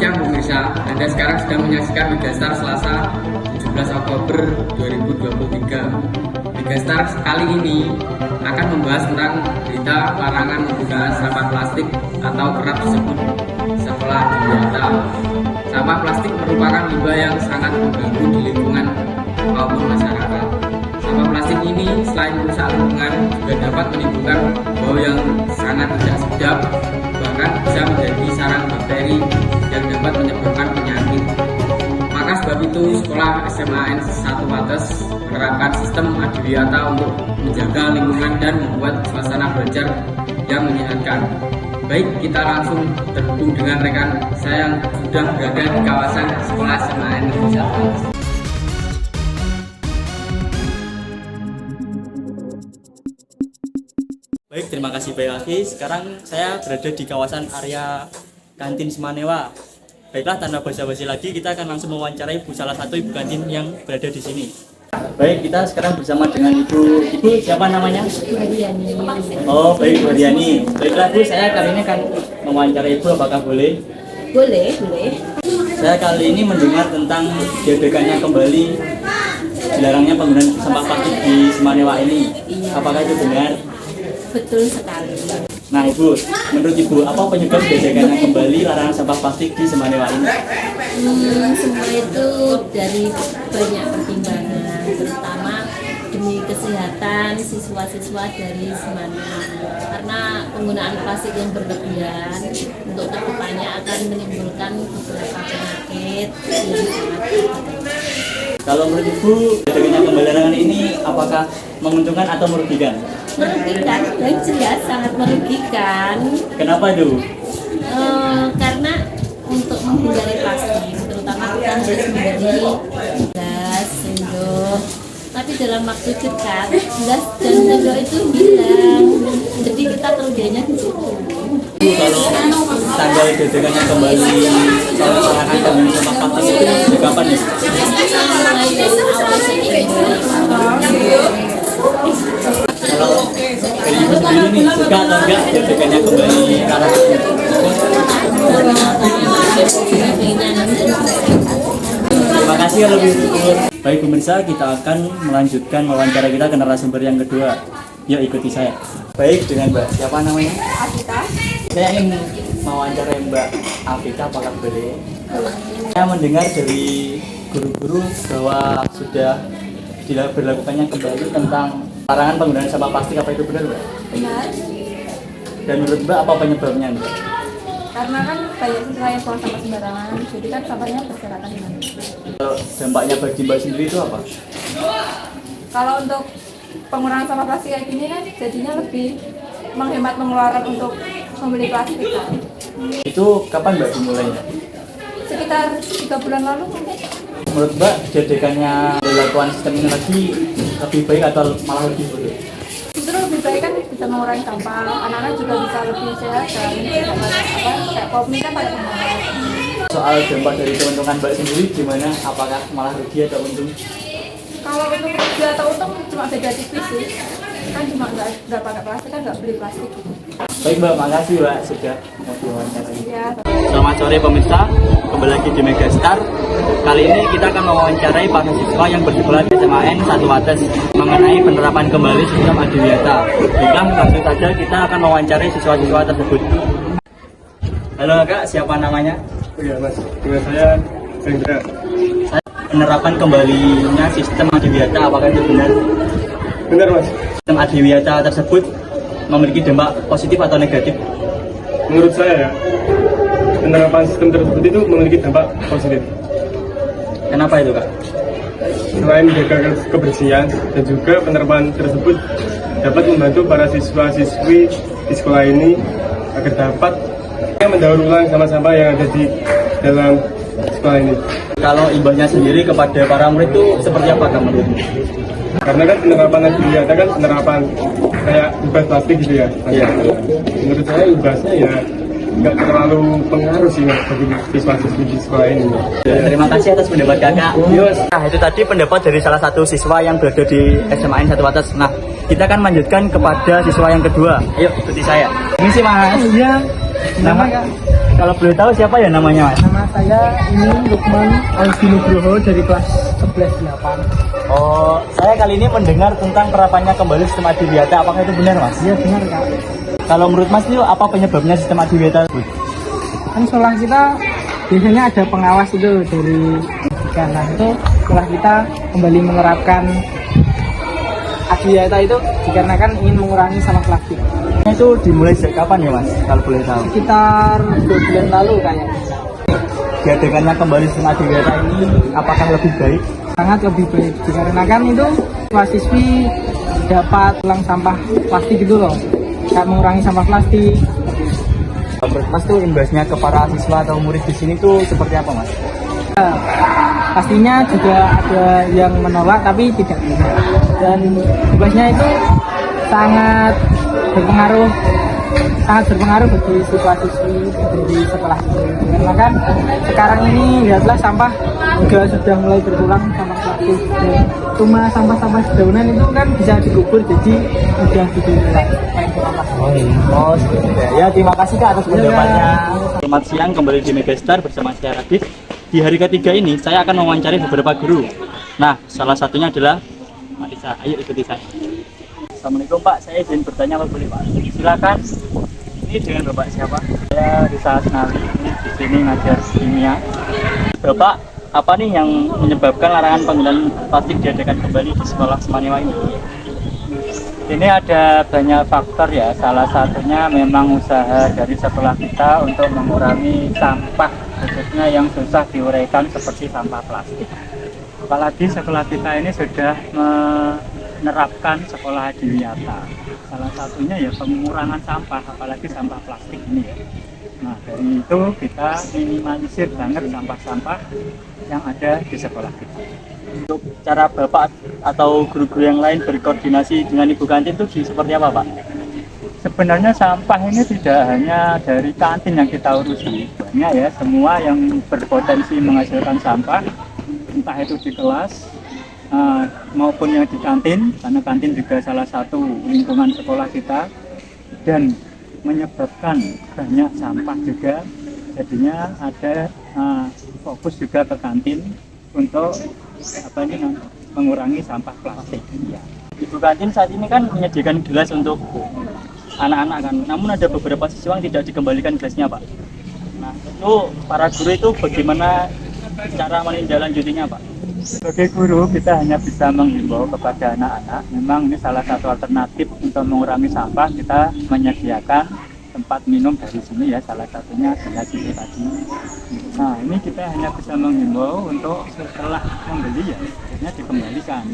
siang pemirsa, Anda sekarang sedang menyaksikan Megastar Selasa 17 Oktober 2023. Megastar kali ini akan membahas tentang berita larangan penggunaan sampah plastik atau kerap disebut sekolah biota. Sampah plastik merupakan limbah yang sangat mengganggu di lingkungan maupun masyarakat. Sampah plastik ini selain merusak lingkungan juga dapat menimbulkan bau yang sangat tidak sedap, bahkan bisa menjadi sarang bakteri yang dapat menyebabkan penyakit. Maka sebab itu sekolah SMAN 1 Wates menerapkan sistem adiwiyata untuk menjaga lingkungan dan membuat suasana belajar yang menyenangkan. Baik, kita langsung terhubung dengan rekan saya yang sudah berada di kawasan sekolah SMAN 1 Wates. Baik, terima kasih Baik lagi. Sekarang saya berada di kawasan area kantin Semanewa. Baiklah, tanpa basa-basi lagi, kita akan langsung mewawancarai salah satu ibu kantin yang berada di sini. Baik, kita sekarang bersama dengan ibu siapa namanya? Mariani. Oh, baik, Mariani. Baiklah Bu, saya kali ini akan mewawancarai ibu, apakah boleh? Boleh. Saya kali ini mendengar tentang diadakannya kembali dilarangnya penggunaan sampah plastik di Semanewa ini. Apakah itu benar? Betul sekali. Nah Ibu, menurut Ibu apa penyebab diadakannya kembali larangan sampah plastik di Semanewa ini? Semua itu dari banyak pertimbangan, terutama demi kesehatan siswa-siswa dari Semanewa. Karena penggunaan plastik yang berlebihan untuk kedepannya akan menimbulkan beberapa penyakit yang sangat berbahaya. Kalau menurut Ibu, diadakannya kembali larangan ini apakah menguntungkan atau merugikan? Merugikan, yang jelas sangat merugikan. Kenapa itu? Karena untuk menghindari plastik, terutama kita harus memberi gas, sendok. Tapi dalam waktu dekat, gas dan sendok itu hilang. Jadi kita kerugiannya di situ. Kalau tanggal diadakannya kembali larangan penggunaan sampah plastik itu kapan ya? Mulai dari awal September. Kalau dari Ibu sendiri nih, suka atau enggak diadakannya kembali larangan? Terima kasih kalau begitu. Baik pemirsa, kita akan melanjutkan wawancara kita ke narasumber yang kedua. Yuk ikuti saya. Baik, dengan Mbak siapa namanya? Afita. Saya ingin mewawancarai Mbak Afita, apakah boleh? Saya mendengar dari guru-guru bahwa sudah berlakukannya kembali tentang larangan penggunaan sampah plastik, apa itu benar Mbak? Benar, Dan menurut Mbak apa penyebabnya Mbak? karena kan banyak siswa yang buang sampah sembarangan, jadi kan sampahnya berserakan di mana. Kalau dampaknya bagi Mbak sendiri itu apa? Kalau untuk pengurangan sampah plastik kayak gini kan jadinya lebih menghemat pengeluaran untuk membeli plastik kan. Itu kapan Mbak dimulainya? Sekitar 3 bulan lalu mungkin. Menurut Mbak, diadakannya dilakukan sistem ini lagi lebih baik atau malah lebih buruk? Justru lebih baik kan bisa mengurangi sampah, anak-anak juga bisa lebih sehat dan tidak banyak kayak kopi kan pada pembahasan. Soal dampak dari keuntungan Mbak sendiri gimana? Apakah malah rugi atau untung? Kalau untuk rugi atau untung cuma beda tipis sih, kan cuma nggak pakai plastik kan nggak beli plastik gitu. Baik Mbak, makasih Mbak sudah mau wawancara. Ya. Selamat sore pemirsa, kembali lagi di Megastar. Kali ini kita akan mewawancarai para siswa yang bersekolah di SMAN 1 Wates mengenai penerapan kembali sistem adiwiyata. Baiklah, langsung saja kita akan mewawancarai siswa-siswa tersebut. Halo Kak, siapa namanya? Iya Mas, dengan saya Hendra. Penerapan kembalinya sistem adiwiyata, apakah itu benar? Benar Mas, Sistem adiwiyata tersebut memiliki dampak positif atau negatif? menurut saya ya, penerapan sistem tersebut itu memiliki dampak positif. Kenapa itu Kak? Selain menjaga kebersihan dan juga penerapan tersebut dapat membantu para siswa-siswi di sekolah ini agar dapat mendaur ulang sampah-sampah yang ada di dalam sekolah ini. Kalau imbasnya sendiri kepada para murid itu seperti apa Kak menurutmu? Karena kan penerapan adiwiyata kan penerapan kayak bebas plastik gitu ya. Iya. Menurut saya imbasnya ya nggak terlalu pengaruh sih bagi siswa-siswi di sekolah ini. Terima kasih atas pendapat Kakak. Nah, itu tadi pendapat dari salah satu siswa yang berada di SMAN 1 Wates. Nah, kita akan lanjutkan kepada siswa yang kedua. Ayo ikuti saya. Ini sih Mas. Iya. Nama Kalau boleh tahu siapa ya namanya, Mas? Nama saya ini Lukman Aldi Nugroho dari kelas 11-8. Oh, saya kali ini mendengar tentang penerapannya kembali sistem adiwiyata. Apakah itu benar, Mas? Iya benar Kak. Kalau menurut Mas itu apa penyebabnya sistem adiwiyata tersebut? Kan sekolah kita biasanya ada pengawas itu dari karena itu sekolah kita kembali menerapkan adiwiyata itu dikarenakan ingin mengurangi sampah plastik. Itu dimulai sejak kapan ya, Mas? Kalau boleh tahu. Sekitar 2 bulan lalu kayaknya. Diadakannya kembali sistem adiwiyata ini apakah lebih baik? Sangat lebih baik dikarenakan itu mahasiswi dapat ulang sampah plastik gitu loh. Dapat mengurangi sampah plastik. Menurut Mas tuh imbasnya ke para siswa atau murid di sini tuh seperti apa, Mas? Pastinya juga ada yang menolak tapi tidak banyak. Dan imbasnya itu sangat berpengaruh bagi siswa-siswi dari sekolah ini. Karena kan sekarang ini lihatlah sampah juga sudah mulai berkurang sampah plastik dan cuma sampah-sampah sedaunan itu kan bisa dikubur jadi mudah dikelola. Oh, ya terima kasih Kak atas penjelasannya. Selamat siang, kembali di Megastar bersama saya Radit. Di hari ketiga ini saya akan mewawancari beberapa guru. Nah, salah satunya adalah Marisa. Ayo ikuti saya. Assalamualaikum Pak, saya izin bertanya kalau boleh Pak. Silakan. Ini dengan Bapak siapa? Saya Risa Asnawi, ini di sini ngajar kimia. Bapak, apa nih yang menyebabkan larangan penggunaan plastik diadakan kembali di sekolah Semaniwa ini? Ini ada banyak faktor ya, salah satunya memang usaha dari sekolah kita untuk mengurangi sampah, khususnya yang susah diuraikan seperti sampah plastik. Apalagi sekolah kita ini sudah menerapkan sekolah adiwiyata. Salah satunya ya pengurangan sampah, apalagi sampah plastik ini ya. Nah dari itu kita minimalisir banget sampah-sampah yang ada di sekolah kita. Untuk cara Bapak atau guru-guru yang lain berkoordinasi dengan Ibu Kantin itu seperti apa Pak? Sebenarnya sampah ini tidak hanya dari kantin yang kita urusi, banyak ya semua yang berpotensi menghasilkan sampah, entah itu di kelas maupun yang di kantin, karena kantin juga salah satu lingkungan sekolah kita dan menyebabkan banyak sampah juga. Jadinya ada fokus juga ke kantin untuk mengurangi sampah plastik. Ya. Ibu Kantin saat ini kan menyediakan gelas untuk anak-anak kan, namun ada beberapa siswa yang tidak dikembalikan gelasnya Pak. Nah itu para guru itu bagaimana cara menindaklanjutinya Pak? Sebagai guru kita hanya bisa menghimbau kepada anak-anak, memang ini salah satu alternatif untuk mengurangi sampah, kita menyediakan tempat minum dari sini ya, salah satunya gelas itu tadi. Nah ini kita hanya bisa menghimbau untuk setelah membeli ya akhirnya dikembalikan.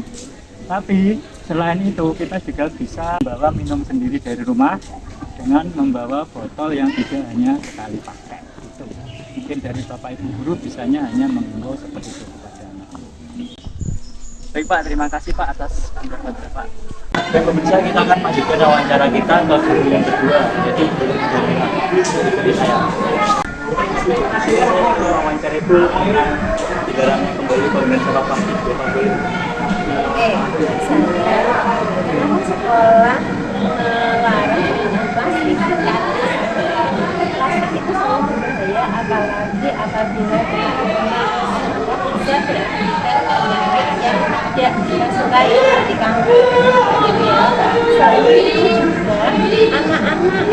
Tapi selain itu kita juga bisa membawa minum sendiri dari rumah dengan membawa botol yang tidak hanya sekali pakai. Itu mungkin dari Bapak Ibu guru bisanya hanya menghimbau seperti itu kepada anak. Baik Pak, terima kasih Pak atas pendapat Bapak. Dan pemirsa kita akan lanjutkan wawancara kita ke guru yang kedua, yaitu guru dari saya. Saya wawancara itu dilarangnya kembali penggunaan sampah plastik. Bapak boleh? Namun sekolah melarang penggunaan plastik karena plastik itu sangat berbahaya, apalagi apabila kita bisa berakibat penyakit yang tidak kita sukai seperti kanker. Selain itu juga anak-anak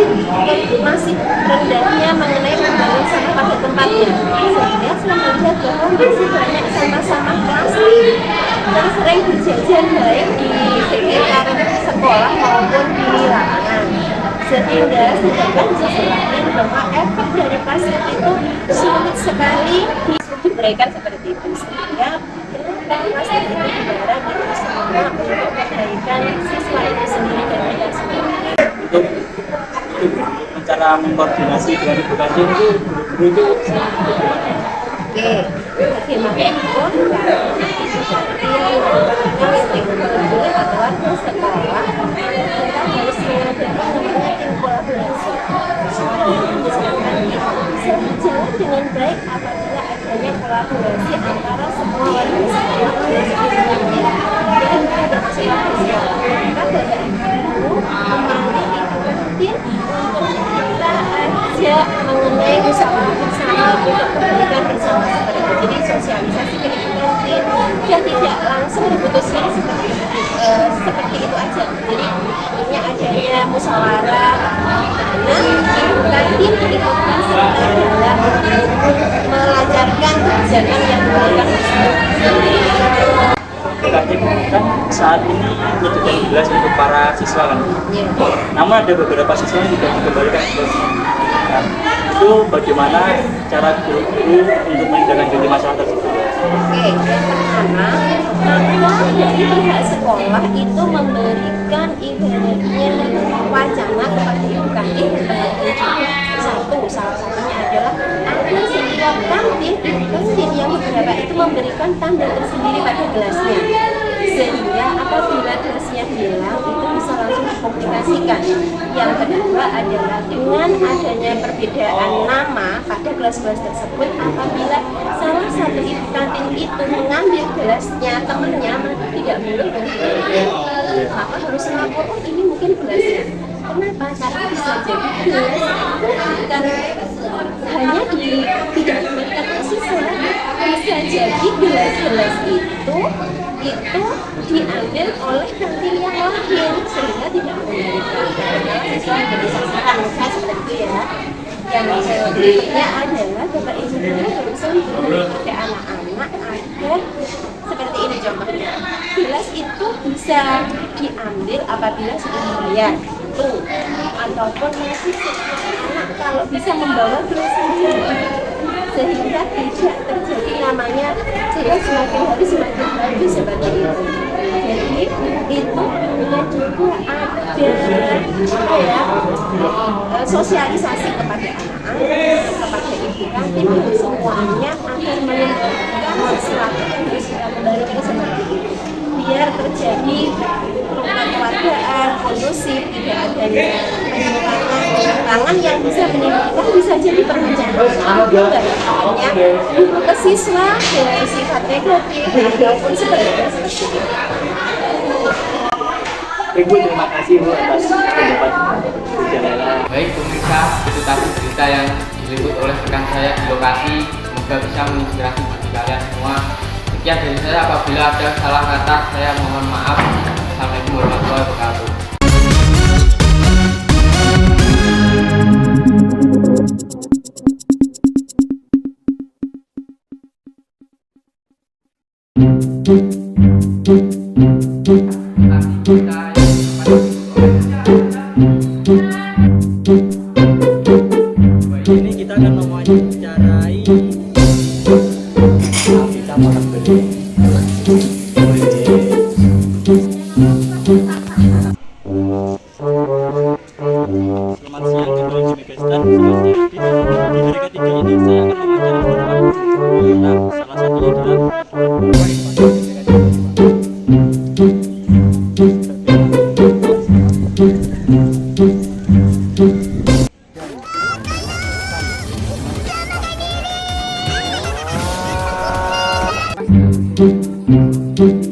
masih rendahnya mengenai pembuangan sampah pada tempatnya, sehingga saya melihat bahwa masih banyak sampah-sampah plastik yang sering berjajar baik di sekitar sekolah maupun di lapangan, sehingga sedangkan di sisi lain bahwa efek dari plastik itu sulit sekali diberikan seperti itu, sehingga plastik itu dilarang itu semua untuk kebaikan siswa itu sendiri dan kita semua. Untuk cara mengkoordinasi dengan Ibu Kantin itu guru-guru itu Oke, bagaimanapun setiap stakeholder atau warga sekolah kita harus mengadakan namanya tim kolaborasi. Misalkan bisa berjalan dengan baik apabila adanya kolaborasi antara semua warga sekolah dan pada masing-masing sekolah. Maka Bapak Ibu memiliki Ibu Kantin untuk kita ajak mengenai usaha Jadi ini adanya musyawarah karena kantin itu kan adalah melancarkan kebijakan yang diberikan Kantin kan saat ini menyediakan gelas untuk para siswa kan. Namun ada beberapa siswa yang tidak dikembalikan gelasnya. Nah, itu bagaimana cara guru-guru untuk menindaklanjuti masalah tersebut? Oke, yang pertama, maka dari pihak sekolah itu memberikan ibaratnya wacana kepada ibu kantin salah satunya adalah ada setiap kantin yang beberapa itu memberikan tanda tersendiri pada gelasnya, sehingga apabila gelasnya hilang itu bisa langsung dikomunikasikan. Yang kedua adalah dengan adanya perbedaan nama pada gelas-gelas tersebut, apabila salah satu ibu kantin itu mengambil gelasnya temannya, maka tidak boleh maka harus melapor, oh ini mungkin gelasnya. Kenapa? Karena bisa jadi gelas itu bukan hanya tidak diberikan ke siswa, bisa jadi gelas-gelas itu diambil oleh kantin yang lain sehingga tidak memberikan siswa menjadi sasaran, misalnya seperti itu ya. Yang berikutnya adalah Bapak Ibu guru berusaha memberikan kepada anak-anak agar seperti ini contohnya, gelas itu bisa diambil apabila sudah membayar ataupun masih anak kalau bisa membawa gelas sendiri sehingga tidak terjadi namanya gelas semakin hari semakin bagus seperti itu. Jadi itu juga ada sosialisasi kepada anak-anak, kepada ibu kantin semuanya agar menentukan sesuatu yang harus kita kembalikan seperti itu biar terjadi kekeluargaan kondusif, tidak adanya penyimpangan yang bisa menimbulkan bisa jadi perpecahan dari ke siswa dengan sifat negatif ataupun seperti itu. Ibu terima kasih Bu atas pendapat perjalanan. Baik pemirsa, itu tadi cerita yang diliput oleh rekan saya di lokasi. Semoga bisa menginspirasi bagi kalian semua. Sekian dari saya, apabila ada salah kata saya mohon maaf. Assalamualaikum warahmatullahi wabarakatuh. Ini kita akan mewawancarai kita makan beli. Selamat siang, kembali di Megastar. Di hari ketiga ini saya akan mewawancarai beberapa guru. Nah, salah satunya adalah Thank you.